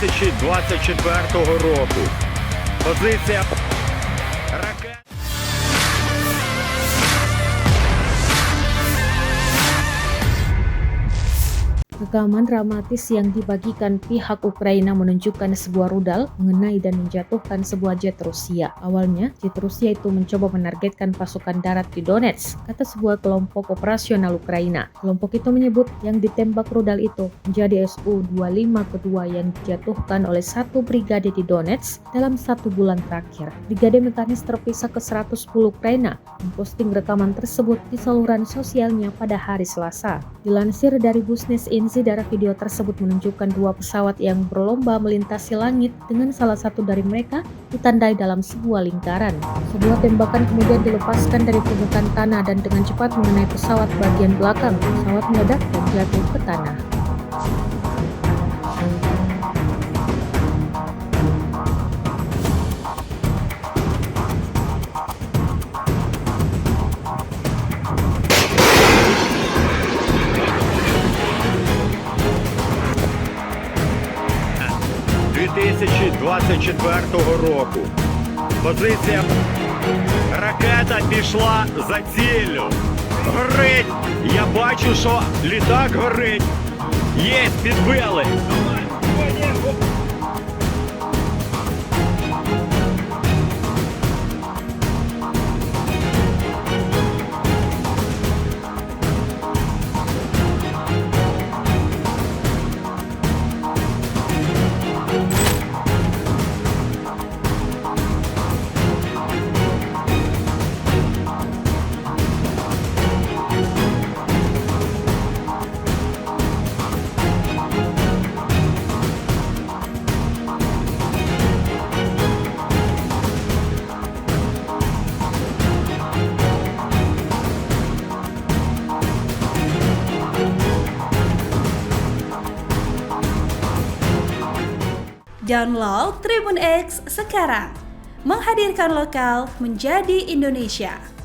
2024 року. Позиція ракет. Rekaman dramatis yang dibagikan pihak Ukraina menunjukkan sebuah rudal mengenai dan menjatuhkan sebuah jet Rusia. Awalnya, jet Rusia itu mencoba menargetkan pasukan darat di Donetsk, kata sebuah kelompok operasional Ukraina. Kelompok itu menyebut yang ditembak rudal itu menjadi Su-25 kedua yang dijatuhkan oleh satu brigade di Donetsk dalam 1 bulan terakhir. Brigade mekanis terpisah ke-110 Ukraina memposting rekaman tersebut di saluran sosialnya pada hari Selasa. Dilansir dari Business Insider, video tersebut menunjukkan dua pesawat yang berlomba melintasi langit dengan salah satu dari mereka ditandai dalam sebuah lingkaran. Sebuah tembakan kemudian dilepaskan dari permukaan tanah dan dengan cepat mengenai pesawat bagian belakang. Pesawat meledak dan jatuh ke tanah. року. Позиція. Ракета пішла за ціллю. Горить! Я бачу, що літак горить. Є, підбили. Download Tribun X sekarang, menghadirkan lokal menjadi Indonesia.